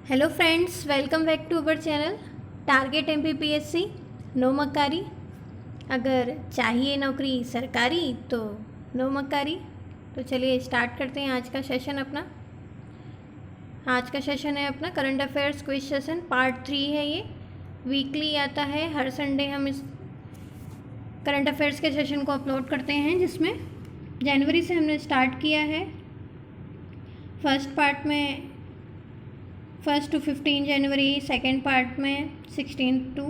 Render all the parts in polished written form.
Hello friends, welcome back to our channel target MPPSC no मक्कारी। अगर चाहिए नौकरी सरकारी तो नो मक्कारी। तो चलिए स्टार्ट करते हैं आज का सेशन अपना। आज का सेशन है अपना current affairs quiz session part 3 है। ये वीकली आता है, हर संडे हम इस करंट अफेयर्स के सेशन को अपलोड करते हैं, जिसमें जनवरी से हमने स्टार्ट किया है। फर्स्ट पार्ट में 1 to 15 जनवरी, सेकेंड पार्ट में 16 to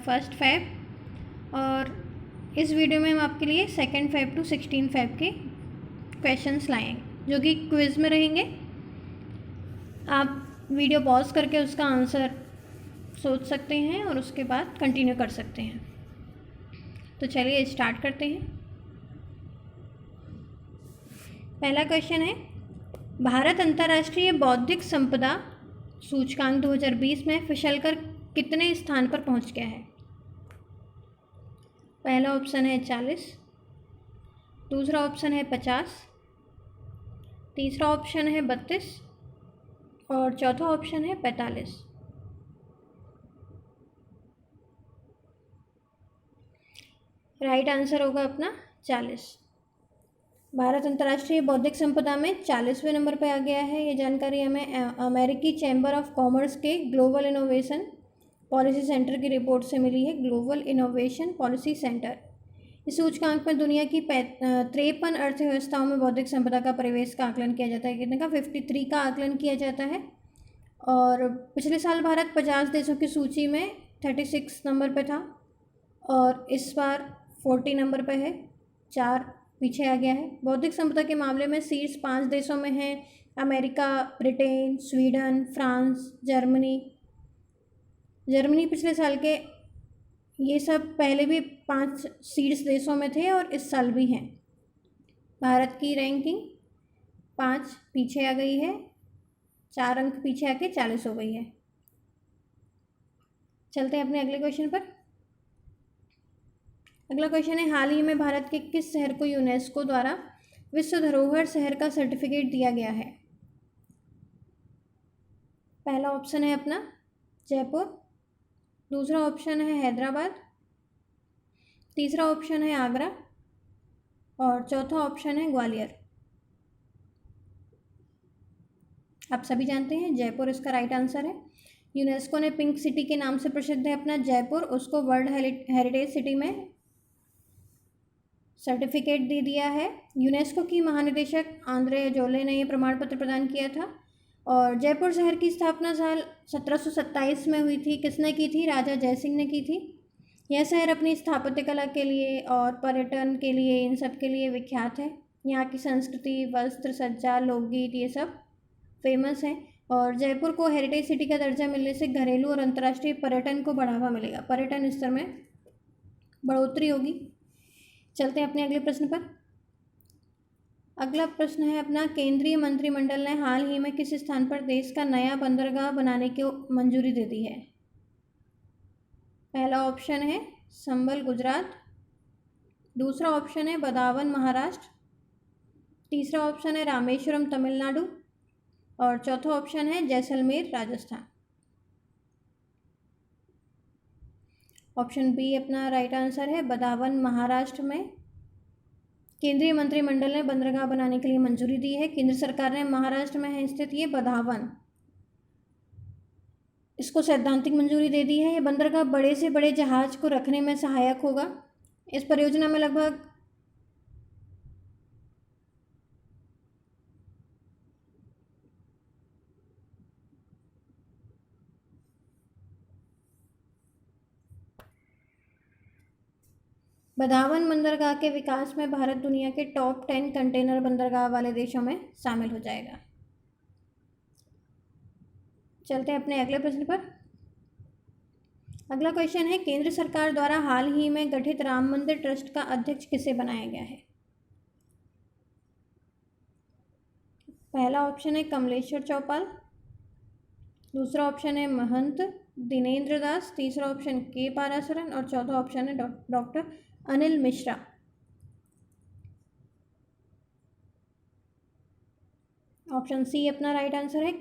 1 Feb, और इस वीडियो में हम आपके लिए 2 Feb to 16 Feb के क्वेश्चंस लाएंगे जो कि क्विज़ में रहेंगे। आप वीडियो पॉज करके उसका आंसर सोच सकते हैं और उसके बाद कंटिन्यू कर सकते हैं। तो चलिए स्टार्ट करते हैं। पहला क्वेश्चन है, भारत अंतर्राष्ट्रीय बौद्धिक संपदा सूचकांक 2020 में फिसलकर कितने स्थान पर पहुंच गया है? पहला ऑप्शन है 40, दूसरा ऑप्शन है 50, तीसरा ऑप्शन है 32 और चौथा ऑप्शन है 45। राइट आंसर होगा अपना 40। भारत अंतर्राष्ट्रीय बौद्धिक संपदा में 40वें नंबर पर आ गया है। ये जानकारी हमें अमेरिकी चैम्बर ऑफ कॉमर्स के ग्लोबल इनोवेशन पॉलिसी सेंटर की रिपोर्ट से मिली है। ग्लोबल इनोवेशन पॉलिसी सेंटर इस सूचकांक में दुनिया की 53 अर्थव्यवस्थाओं में बौद्धिक संपदा का प्रवेश का आकलन किया जाता है। कितने का? 53 का आकलन किया जाता है। और पिछले साल भारत 50 देशों की सूची में 36 नंबर पर था और इस बार 40 नंबर पर है, 4 पीछे आ गया है। बौद्धिक संपदा के मामले में शीर्ष 5 देशों में हैं America, Britain, Sweden, France, Germany. पिछले साल के ये सब पहले भी 5 शीर्ष देशों में थे और इस साल भी हैं। भारत की रैंकिंग 5 पीछे आ गई है, 4 अंक पीछे आके 40 हो गई है। चलते हैं अपने अगले क्वेश्चन पर। अगला क्वेश्चन है, हाल ही में भारत के किस शहर को यूनेस्को द्वारा विश्व धरोहर शहर का सर्टिफिकेट दिया गया है? पहला ऑप्शन है अपना जयपुर, दूसरा ऑप्शन है हैदराबाद, तीसरा ऑप्शन है आगरा और चौथा ऑप्शन है ग्वालियर। आप सभी जानते हैं जयपुर इसका राइट आंसर है। यूनेस्को ने पिंक सिटी के नाम से प्रसिद्ध है अपना जयपुर, उसको वर्ल्ड हेरिटेज सिटी में सर्टिफिकेट दे दिया है। यूनेस्को की महानिदेशक आंद्रे जोले ने ये प्रमाण पत्र प्रदान किया था। और जयपुर शहर की स्थापना साल 1727 में हुई थी। किसने की थी? राजा जयसिंह ने की थी। यह शहर अपनी स्थापत्य कला के लिए और पर्यटन के लिए, इन सब के लिए विख्यात है। यहाँ की संस्कृति, वस्त्र, सज्जा, लोकगीत, ये सब फेमस है। और जयपुर को हेरिटेज सिटी का दर्जा मिलने से घरेलू और अंतर्राष्ट्रीय पर्यटन को बढ़ावा मिलेगा, पर्यटन स्तर में बढ़ोतरी होगी। चलते हैं अपने अगले प्रश्न पर। अगला प्रश्न है अपना, केंद्रीय मंत्रिमंडल ने हाल ही में किस स्थान पर देश का नया बंदरगाह बनाने की मंजूरी दे दी है? पहला ऑप्शन है संबल गुजरात, दूसरा ऑप्शन है बदावन महाराष्ट्र, तीसरा ऑप्शन है रामेश्वरम तमिलनाडु और चौथा ऑप्शन है जैसलमेर राजस्थान। ऑप्शन बी अपना राइट आंसर है, बदावन महाराष्ट्र में केंद्रीय मंत्रिमंडल ने बंदरगाह बनाने के लिए मंजूरी दी है। केंद्र सरकार ने महाराष्ट्र में है स्थित ये बदावन, इसको सैद्धांतिक मंजूरी दे दी है। ये बंदरगाह बड़े से बड़े जहाज को रखने में सहायक होगा। इस परियोजना में लगभग बदावन बंदरगाह के विकास में भारत दुनिया के टॉप 10 कंटेनर बंदरगाह वाले देशों में शामिल हो जाएगा। चलते हैं अपने अगले प्रश्न पर। अगला क्वेश्चन है, केंद्र सरकार द्वारा हाल ही में गठित राम मंदिर ट्रस्ट का अध्यक्ष किसे बनाया गया है? पहला ऑप्शन है कमलेश्वर चौपाल, दूसरा ऑप्शन है महंत दिनेंद्र दास, तीसरा ऑप्शन के पारासरन और चौथा ऑप्शन है doctor Anil Mishra. Option C अपना राइट आंसर है,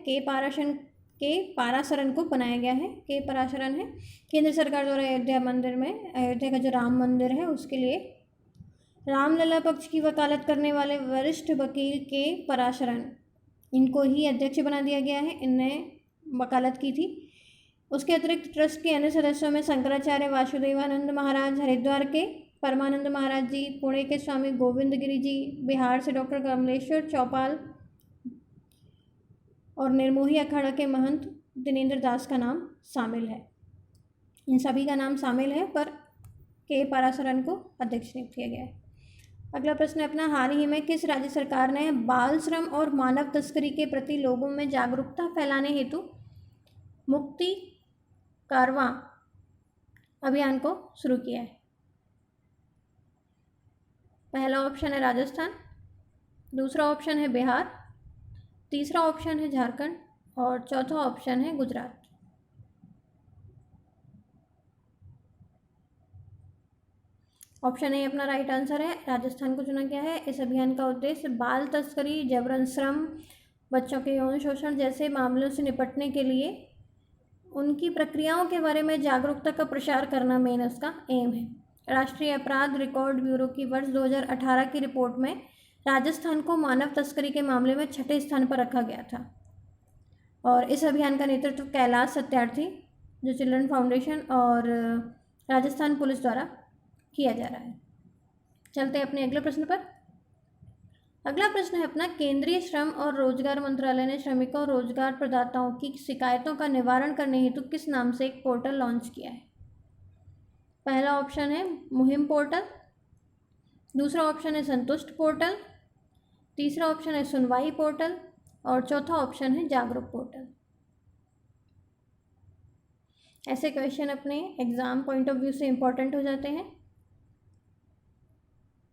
के पाराशरन को बनाया गया है। के पाराशरन है केंद्र सरकार द्वारा अयोध्या मंदिर में, अयोध्या का जो राम मंदिर है उसके लिए रामलला पक्ष की वकालत करने वाले वरिष्ठ वकील के पराशरन, इनको ही अध्यक्ष बना दिया गया है। इनने वकालत की थी। उसके अतिरिक्त ट्रस्ट के अन्य सदस्यों में शंकराचार्य वासुदेवानंद महाराज हरिद्वार के, परमानंद महाराज जी पुणे के, स्वामी गोविंद गिरी जी बिहार से, डॉक्टर कमलेश्वर चौपाल और निर्मोही अखाड़ा के महंत दिनेंद्र दास का नाम शामिल है। इन सभी का नाम शामिल है, पर के पाराशरन को अध्यक्ष नियुक्त किया गया है। अगला प्रश्न है अपना, हाल ही में किस राज्य सरकार ने बाल श्रम और मानव तस्करी के प्रति लोगों में जागरूकता फैलाने हेतु मुक्ति कारवां अभियान को शुरू किया है? पहला ऑप्शन है राजस्थान, दूसरा ऑप्शन है बिहार, तीसरा ऑप्शन है झारखंड और चौथा ऑप्शन है गुजरात। ऑप्शन ए अपना राइट आंसर है, राजस्थान को चुना गया है। इस अभियान का उद्देश्य बाल तस्करी, जबरन श्रम, बच्चों के यौन शोषण जैसे मामलों से निपटने के लिए उनकी प्रक्रियाओं के बारे में जागरूकता का प्रसार करना मेन उसका एम है। राष्ट्रीय अपराध रिकॉर्ड ब्यूरो की वर्ष 2018 की रिपोर्ट में राजस्थान को मानव तस्करी के मामले में 6ठे स्थान पर रखा गया था। और इस अभियान का नेतृत्व कैलाश सत्यार्थी जो चिल्ड्रन फाउंडेशन और राजस्थान पुलिस द्वारा किया जा रहा है। चलते हैं अपने अगले प्रश्न पर। अगला प्रश्न है अपना, केंद्रीय श्रम और रोजगार मंत्रालय ने श्रमिकों और रोजगार प्रदाताओं की शिकायतों का निवारण करने हेतु किस नाम से एक पोर्टल लॉन्च किया है? पहला ऑप्शन है मुहिम पोर्टल, दूसरा ऑप्शन है संतुष्ट पोर्टल, तीसरा ऑप्शन है सुनवाई पोर्टल और चौथा ऑप्शन है जागरूक पोर्टल। ऐसे क्वेश्चन अपने एग्जाम पॉइंट ऑफ व्यू से इम्पोर्टेंट हो जाते हैं।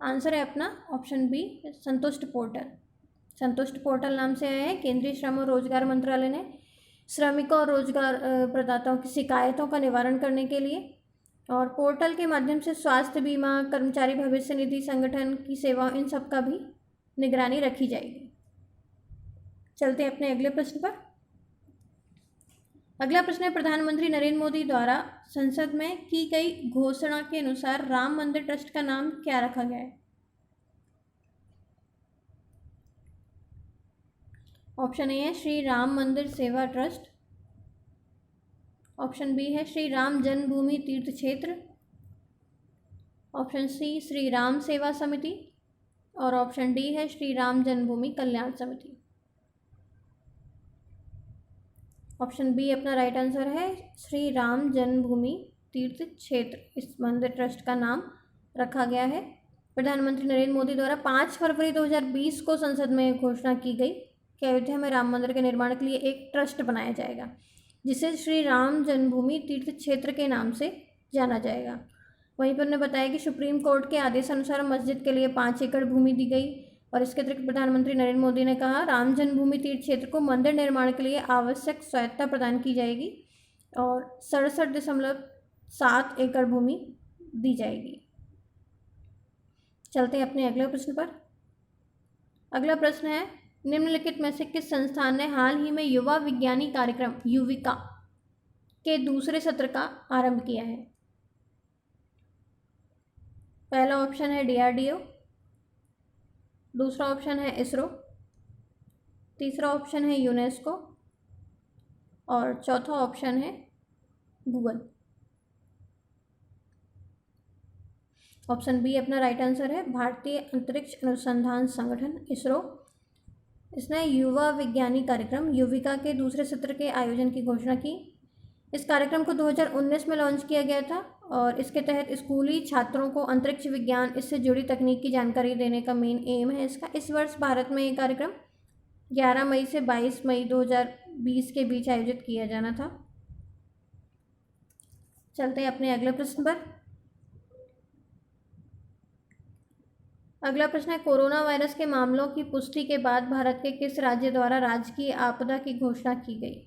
आंसर है अपना ऑप्शन बी संतुष्ट पोर्टल। संतुष्ट पोर्टल नाम से आया है। केंद्रीय श्रम और रोजगार मंत्रालय ने श्रमिकों और रोजगार प्रदाताओं की शिकायतों का निवारण करने के लिए और पोर्टल के माध्यम से स्वास्थ्य बीमा, कर्मचारी भविष्य निधि संगठन की सेवाओं, इन सब का भी निगरानी रखी जाएगी। चलते हैं अपने अगले प्रश्न पर। अगला प्रश्न है, प्रधानमंत्री नरेंद्र मोदी द्वारा संसद में की गई घोषणा के अनुसार राम मंदिर ट्रस्ट का नाम क्या रखा गया है? ऑप्शन ए है श्री राम मंदिर सेवा ट्रस्ट, ऑप्शन बी है श्री राम जन्मभूमि तीर्थ क्षेत्र, ऑप्शन सी श्री राम सेवा समिति और ऑप्शन डी है श्री राम जन्मभूमि कल्याण समिति। ऑप्शन बी अपना राइट आंसर है, श्री राम जन्मभूमि तीर्थ क्षेत्र इस मंदिर ट्रस्ट का नाम रखा गया है। प्रधानमंत्री नरेंद्र मोदी द्वारा 5 फरवरी 2020 को संसद में घोषणा की गई कि अयोध्या में राम मंदिर के निर्माण के लिए एक ट्रस्ट बनाया जाएगा जिसे श्री राम जन्मभूमि तीर्थ क्षेत्र के नाम से जाना जाएगा। वहीं पर उन्होंने बताया कि सुप्रीम कोर्ट के आदेशानुसार मस्जिद के लिए 5 एकड़ भूमि दी गई और इसके अतिरिक्त प्रधानमंत्री नरेंद्र मोदी ने कहा राम जन्मभूमि तीर्थ क्षेत्र को मंदिर निर्माण के लिए आवश्यक स्वायत्तता प्रदान की जाएगी और 67.7 एकड़ भूमि दी जाएगी। चलते हैं अपने अगले प्रश्न पर। अगला प्रश्न है, निम्नलिखित में से किस संस्थान ने हाल ही में युवा विज्ञानी कार्यक्रम युविका के दूसरे सत्र का आरंभ किया है? पहला ऑप्शन है DRDO, दूसरा ऑप्शन है इसरो, तीसरा ऑप्शन है यूनेस्को और चौथा ऑप्शन है गूगल। ऑप्शन बी अपना राइट आंसर है, भारतीय अंतरिक्ष अनुसंधान संगठन इसरो। इसने युवा विज्ञानी कार्यक्रम युविका के दूसरे सत्र के आयोजन की घोषणा की। इस कार्यक्रम को 2019 में लॉन्च किया गया था और इसके तहत स्कूली छात्रों को अंतरिक्ष विज्ञान, इससे जुड़ी तकनीक की जानकारी देने का मेन एम है इसका। इस वर्ष भारत में ये कार्यक्रम 11 मई से 22 मई 2020 के बीच आयोजित किया जाना था। चलते हैं अपने अगले प्रश्न पर। अगला प्रश्न है, कोरोना वायरस के मामलों की पुष्टि के बाद भारत के किस राज्य द्वारा राजकीय आपदा की घोषणा की गई?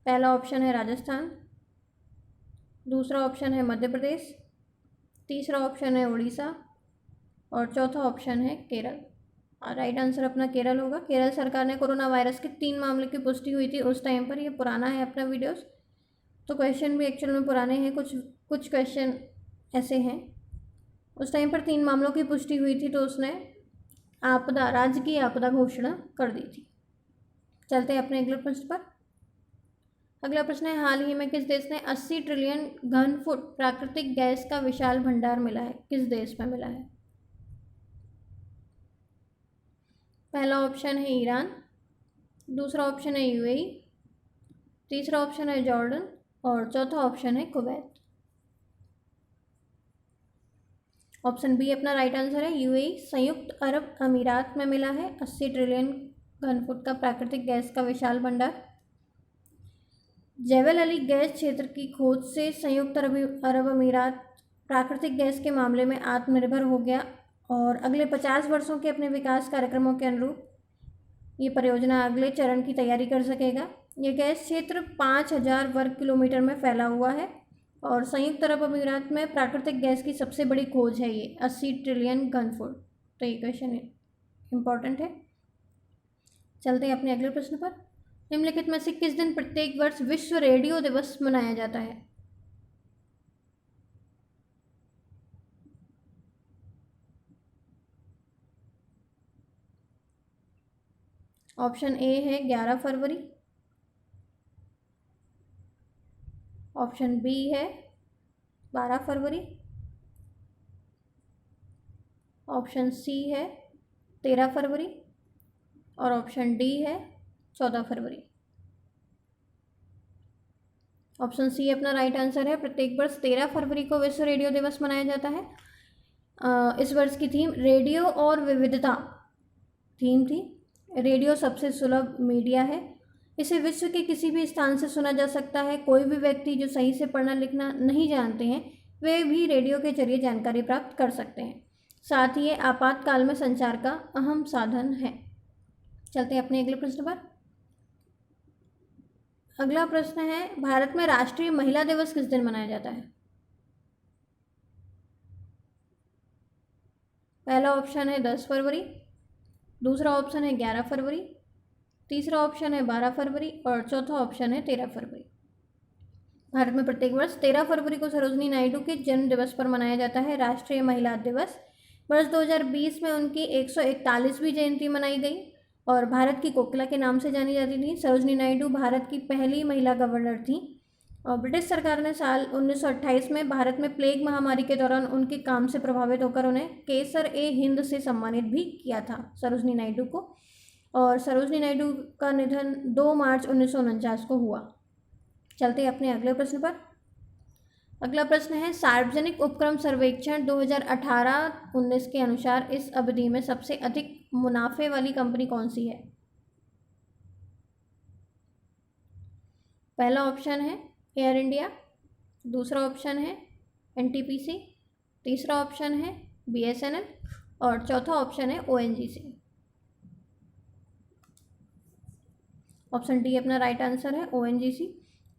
पहला ऑप्शन है राजस्थान, दूसरा ऑप्शन है मध्य प्रदेश, तीसरा ऑप्शन है उड़ीसा और चौथा ऑप्शन है केरल। राइट आंसर अपना केरल होगा। केरल सरकार ने कोरोना वायरस के 3 मामले की पुष्टि हुई थी उस टाइम पर। ये पुराना है अपना वीडियोस, तो क्वेश्चन भी एक्चुअल में पुराने हैं, कुछ क्वेश्चन ऐसे हैं। उस टाइम पर 3 मामलों की पुष्टि हुई थी, तो उसने राज्य की आपदा घोषणा कर दी थी। चलते हैं अपने अगले प्रश्न पर। अगला प्रश्न है, हाल ही में किस देश ने 80 ट्रिलियन घन फुट प्राकृतिक गैस का विशाल भंडार मिला है? किस देश में मिला है? पहला ऑप्शन है ईरान, दूसरा ऑप्शन है यूएई, तीसरा ऑप्शन है जॉर्डन और चौथा ऑप्शन है कुवैत। ऑप्शन बी अपना राइट आंसर है। यूएई संयुक्त अरब अमीरात में मिला है 80 ट्रिलियन घन फुट का प्राकृतिक गैस का विशाल भंडार। जैवल अली गैस क्षेत्र की खोज से संयुक्त अरब अमीरात प्राकृतिक गैस के मामले में आत्मनिर्भर हो गया और अगले 50 वर्षों के अपने विकास कार्यक्रमों के अनुरूप ये परियोजना अगले चरण की तैयारी कर सकेगा। ये गैस क्षेत्र 5000 वर्ग किलोमीटर में फैला हुआ है और संयुक्त अरब अमीरात में प्राकृतिक गैस की सबसे बड़ी खोज है ये 80 ट्रिलियन घन फुट। तो ये क्वेश्चन इम्पॉर्टेंट है। चलते हैं अपने अगले प्रश्न पर। निम्नलिखित में से किस दिन प्रत्येक वर्ष विश्व रेडियो दिवस मनाया जाता है? ऑप्शन ए है 11 फरवरी, ऑप्शन बी है 12 फरवरी, ऑप्शन सी है 13 फरवरी और ऑप्शन डी है 14 फरवरी। ऑप्शन सी अपना राइट आंसर है। प्रत्येक वर्ष 13 फरवरी को विश्व रेडियो दिवस मनाया जाता है। इस वर्ष की थीम रेडियो और विविधता थीम थी। रेडियो सबसे सुलभ मीडिया है, इसे विश्व के किसी भी स्थान से सुना जा सकता है। कोई भी व्यक्ति जो सही से पढ़ना लिखना नहीं जानते हैं वे भी रेडियो के जरिए जानकारी प्राप्त कर सकते हैं। साथ ही ये आपातकाल में संचार का अहम साधन है। चलते हैं अपने अगले प्रश्न पर। अगला प्रश्न है, भारत में राष्ट्रीय महिला दिवस किस दिन मनाया जाता है? पहला ऑप्शन है 10 फरवरी, दूसरा ऑप्शन है 11 फरवरी, तीसरा ऑप्शन है 12 फरवरी और चौथा ऑप्शन है 13 फरवरी। भारत में प्रत्येक वर्ष 13 फरवरी को सरोजिनी नायडू के जन्म दिवस पर मनाया जाता है राष्ट्रीय महिला दिवस। वर्ष 2020 में उनकी 141वीं जयंती मनाई गई और भारत की कोकिला के नाम से जानी जाती थी। सरोजिनी नायडू भारत की पहली महिला गवर्नर थी और ब्रिटिश सरकार ने साल 1928 में भारत में प्लेग महामारी के दौरान उनके काम से प्रभावित होकर उन्हें केसर-ए-हिंद से सम्मानित भी किया था सरोजिनी नायडू को। और सरोजिनी नायडू का निधन 2 मार्च 1949 को हुआ। चलते हैं अपने अगले प्रश्न पर। अगला प्रश्न है, सार्वजनिक उपक्रम सर्वेक्षण 2018-19 के अनुसार इस अवधि में सबसे अधिक मुनाफे वाली कंपनी कौन सी है? पहला ऑप्शन है एयर इंडिया, दूसरा ऑप्शन है एनटीपीसी, तीसरा ऑप्शन है बीएसएनएल और चौथा ऑप्शन है ओएनजीसी। ऑप्शन डी अपना राइट आंसर है ओएनजीसी।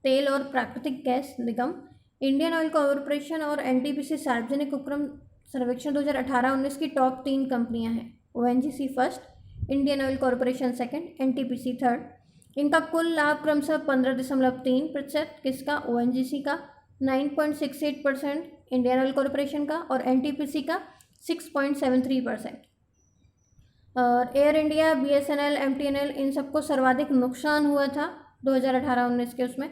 तेल और प्राकृतिक गैस निगम, इंडियन ऑयल कॉरपोरेशन और एनटीपीसी सार्वजनिक उपक्रम सर्वेक्षण 2018-19 की टॉप 3 कंपनियां हैं। ONGC first, Indian oil corporation second, NTPC third. इनका कुल लाभ क्रमशः 15.3%, किसका? ओएनजीसी का, 9.68% इंडियन ऑयल कॉरपोरेशन का और एनटीपीसी का 6.73%। और एयर इंडिया, बीएसएनएल, एमटीएनएल इन सबको सर्वाधिक नुकसान हुआ था 2018-19 के उसमें।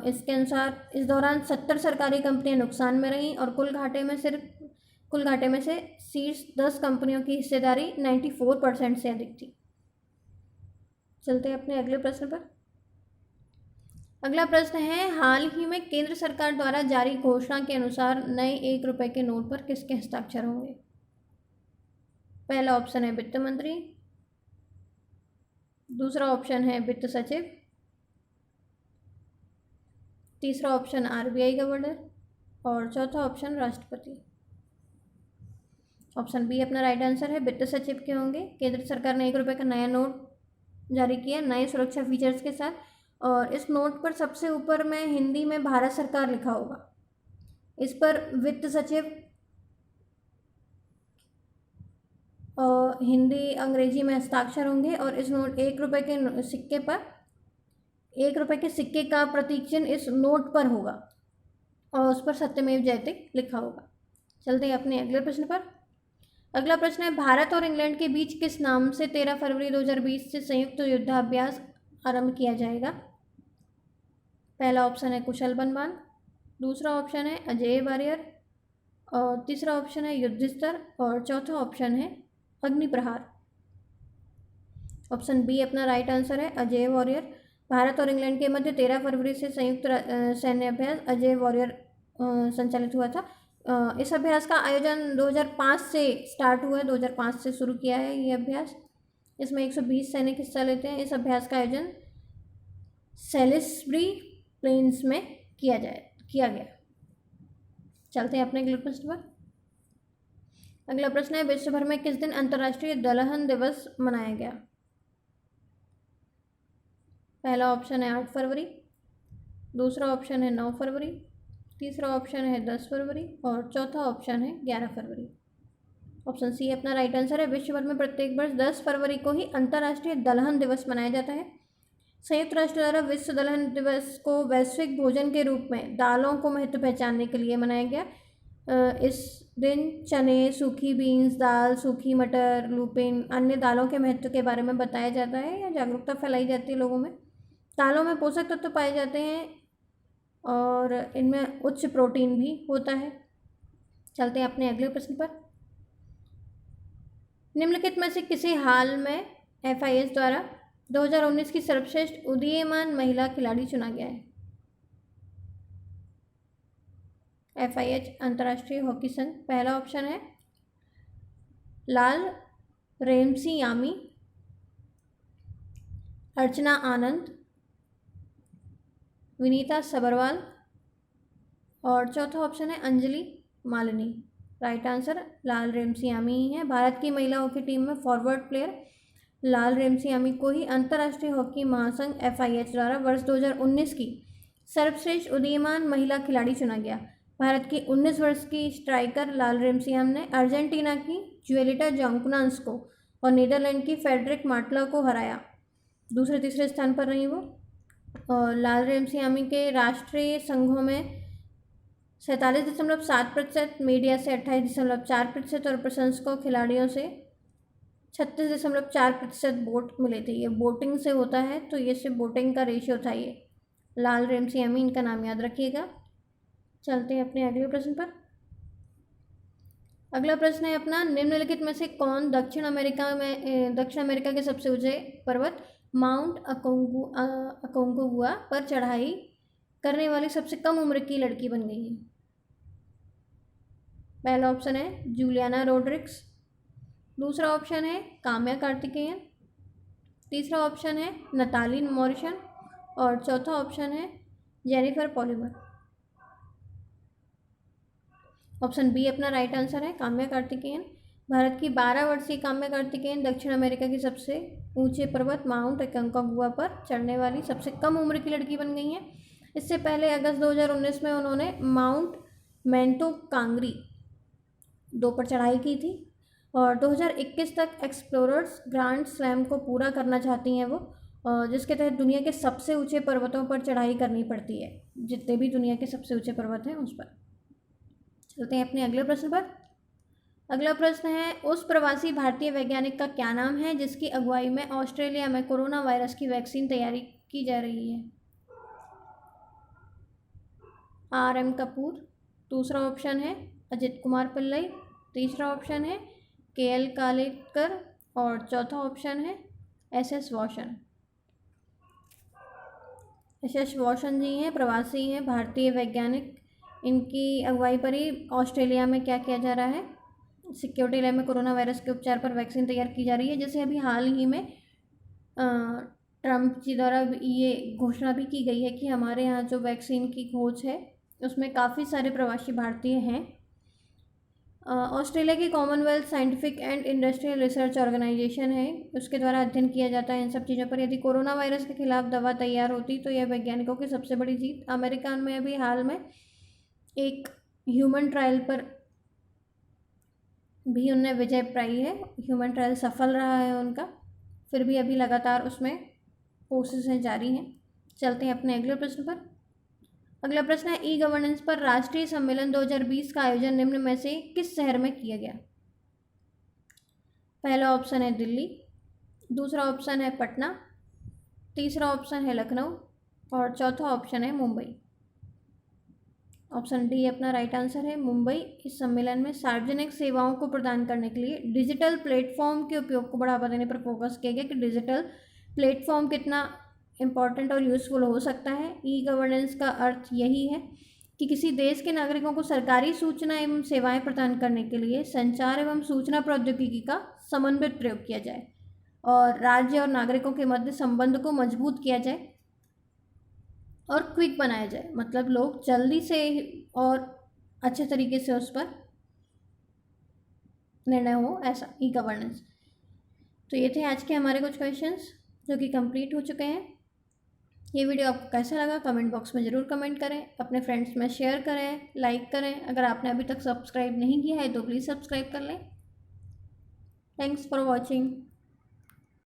इसके अनुसार इस दौरान 70 सरकारी कंपनियां नुकसान में रहीं और कुल घाटे में से शीर्ष 10 कंपनियों की हिस्सेदारी 94% से अधिक थी। चलते हैं अपने अगले प्रश्न पर। अगला प्रश्न है, हाल ही में केंद्र सरकार द्वारा जारी घोषणा के अनुसार नए 1 रुपये के नोट पर किसके हस्ताक्षर होंगे? पहला ऑप्शन है वित्त मंत्री, दूसरा ऑप्शन है वित्त सचिव, तीसरा ऑप्शन आरबीआई गवर्नर और चौथा ऑप्शन राष्ट्रपति। ऑप्शन बी अपना राइट आंसर है, वित्त सचिव के होंगे। केंद्र सरकार ने 1 रुपये का नया नोट जारी किया नए सुरक्षा फीचर्स के साथ और इस नोट पर सबसे ऊपर में हिंदी में भारत सरकार लिखा होगा। इस पर वित्त सचिव हिंदी अंग्रेजी में हस्ताक्षर होंगे और इस नोट 1 रुपये के सिक्के पर 1 रुपये के सिक्के का प्रतीक चिन्ह इस नोट पर होगा और उस पर सत्यमेव जयते लिखा होगा। चलते हैं अपने अगले प्रश्न पर। अगला प्रश्न है, भारत और इंग्लैंड के बीच किस नाम से 13 फरवरी 2020 से संयुक्त युद्धाभ्यास आरंभ किया जाएगा? पहला ऑप्शन है कुशल बनवान, दूसरा ऑप्शन है अजेय वॉरियर, और तीसरा ऑप्शन है युद्धस्तर, और चौथा ऑप्शन है अग्निप्रहार। ऑप्शन बी अपना राइट आंसर है, अजेय वॉरियर। भारत और इंग्लैंड के मध्य 13 फरवरी से संयुक्त सैन्य अभ्यास अजेय वॉरियर संचालित हुआ था। इस अभ्यास का आयोजन 2005 से स्टार्ट हुआ है, 2005 से शुरू किया है ये अभ्यास। इसमें 120 सैनिक हिस्सा लेते हैं। इस अभ्यास का आयोजन सेलिसबरी प्लेन्स में किया गया। चलते हैं अपने अगले प्रश्न पर। अगला प्रश्न है, विश्व भर में किस दिन अंतर्राष्ट्रीय दलहन दिवस मनाया गया? पहला ऑप्शन है 8 फरवरी, दूसरा ऑप्शन है 9 फरवरी, तीसरा ऑप्शन है 10 फरवरी, और चौथा ऑप्शन है 11 फरवरी। ऑप्शन सी अपना राइट आंसर है। विश्व भर में प्रत्येक वर्ष 10 फरवरी को ही अंतर्राष्ट्रीय दलहन दिवस मनाया जाता है। संयुक्त राष्ट्र द्वारा विश्व दलहन दिवस को वैश्विक भोजन के रूप में दालों को महत्व पहचानने के लिए मनाया गया। इस दिन चने, सूखी बीन्स दाल, सूखी मटर, लुपिन, अन्य दालों के महत्व के बारे में बताया जाता है या जागरूकता फैलाई जाती है लोगों में। दालों में पोषक तत्व पाए जाते हैं और इनमें उच्च प्रोटीन भी होता है। चलते हैं अपने अगले प्रश्न पर। निम्नलिखित में से किसे हाल में FIH द्वारा 2019 की सर्वश्रेष्ठ उदीयमान महिला खिलाड़ी चुना गया है? FIH अंतर्राष्ट्रीय हॉकी संघ। पहला ऑप्शन है लाल रेमसियामी, अर्चना आनंद, विनीता सबरवाल, और चौथा ऑप्शन है अंजलि मालिनी। राइट आंसर लाल रेमसियामी ही है। भारत की महिला हॉकी टीम में फॉरवर्ड प्लेयर लाल रेमसियामी को ही अंतर्राष्ट्रीय हॉकी महासंघ FIH द्वारा वर्ष 2019 की सर्वश्रेष्ठ उदीयमान महिला खिलाड़ी चुना गया। भारत की 19 वर्ष की स्ट्राइकर लाल रेमसियाम ने अर्जेंटीना की ज्वेलिटा जोंकुनान्स को और नीदरलैंड की फेडरिक मार्टला को हराया। दूसरे तीसरे स्थान पर रही वो। और लाल रेमसियामी के राष्ट्रीय संघों में 47.7%, मीडिया से 28.4% और प्रशंसकों खिलाड़ियों से 36.4% वोट मिले थे। ये वोटिंग से होता है, तो ये सिर्फ वोटिंग का रेशियो था ये। लाल रेमसियामी इनका नाम याद रखिएगा। चलते हैं अपने अगले प्रश्न पर। अगला प्रश्न है अपना, निम्नलिखित में से कौन दक्षिण अमेरिका के सबसे ऊंचे पर्वत माउंट अकोंगुआ पर चढ़ाई करने वाली सबसे कम उम्र की लड़की बन गई है? पहला ऑप्शन है जूलियाना रोड्रिग्स, दूसरा ऑप्शन है काम्या कार्तिकेयन, तीसरा ऑप्शन है नताली मॉरिसन, और चौथा ऑप्शन है जेनिफर पॉलीमर। ऑप्शन बी अपना राइट आंसर है, काम्या कार्तिकेयन। भारत की 12 वर्षीय काम्या कार्तिकेयन दक्षिण अमेरिका की सबसे ऊंचे पर्वत माउंट अकोंगुआ पर चढ़ने वाली सबसे कम उम्र की लड़की बन गई हैं। इससे पहले अगस्त 2019 में उन्होंने माउंट मैंटो कांगरी 2 पर चढ़ाई की थी और 2021 तक एक्सप्लोरर्स ग्रैंड स्लैम को पूरा करना चाहती हैं वो, जिसके तहत दुनिया के सबसे ऊंचे पर्वतों पर चढ़ाई करनी पड़ती है, जितने भी दुनिया के सबसे ऊंचे पर्वत हैं उस पर। चलते हैं अपने अगले प्रश्न पर। अगला प्रश्न है, उस प्रवासी भारतीय वैज्ञानिक का क्या नाम है जिसकी अगुवाई में ऑस्ट्रेलिया में कोरोना वायरस की वैक्सीन तैयारी की जा रही है? RM कपूर, दूसरा ऑप्शन है अजित कुमार पिल्लई, तीसरा ऑप्शन है KL कालेकर, और चौथा ऑप्शन है SS वाशन। SS वाशन जी हैं, प्रवासी हैं भारतीय वैज्ञानिक। इनकी अगुवाई पर ही ऑस्ट्रेलिया में क्या किया जा रहा है, सिक्योरिटी लैब में कोरोना वायरस के उपचार पर वैक्सीन तैयार की जा रही है। जैसे अभी हाल ही में ट्रंप जी द्वारा ये घोषणा भी की गई है कि हमारे यहाँ जो वैक्सीन की खोज है उसमें काफ़ी सारे प्रवासी भारतीय हैं। ऑस्ट्रेलिया की Commonwealth Scientific and Industrial Research Organisation है, उसके द्वारा अध्ययन किया जाता है इन सब चीज़ों पर। यदि कोरोना वायरस के खिलाफ दवा तैयार होती तो यह वैज्ञानिकों की सबसे बड़ी जीत। अमेरिका में अभी हाल में एक ह्यूमन ट्रायल पर भी उनने विजय पाई है, ह्यूमन ट्रायल सफल रहा है उनका, फिर भी अभी लगातार उसमें कोशिशें जारी हैं। चलते हैं अपने अगले प्रश्न पर। अगला प्रश्न है, ई गवर्नेंस पर राष्ट्रीय सम्मेलन 2020 का आयोजन निम्न में से किस शहर में किया गया? पहला ऑप्शन है दिल्ली, दूसरा ऑप्शन है पटना, तीसरा ऑप्शन है लखनऊ और चौथा ऑप्शन है मुंबई। ऑप्शन डी अपना राइट आंसर है, मुंबई। इस सम्मेलन में सार्वजनिक सेवाओं को प्रदान करने के लिए डिजिटल प्लेटफॉर्म के उपयोग को बढ़ावा देने पर फोकस किया गया कि डिजिटल प्लेटफॉर्म कितना इम्पॉर्टेंट और यूज़फुल हो सकता है। ई गवर्नेंस का अर्थ यही है कि किसी देश के नागरिकों को सरकारी सूचना एवं सेवाएं प्रदान करने के लिए संचार एवं सूचना प्रौद्योगिकी का समन्वित प्रयोग किया जाए और राज्य और नागरिकों के मध्य संबंध को मजबूत किया जाए और क्विक बनाया जाए, मतलब लोग जल्दी से और अच्छे तरीके से उस पर निर्णय हो, ऐसा ई गवर्नेंस। तो ये थे आज के हमारे कुछ क्वेश्चंस जो कि कंप्लीट हो चुके हैं। ये वीडियो आपको कैसा लगा कमेंट बॉक्स में ज़रूर कमेंट करें, अपने फ्रेंड्स में शेयर करें, लाइक करें। अगर आपने अभी तक सब्सक्राइब नहीं किया है तो प्लीज़ सब्सक्राइब कर लें। Thanks for watching.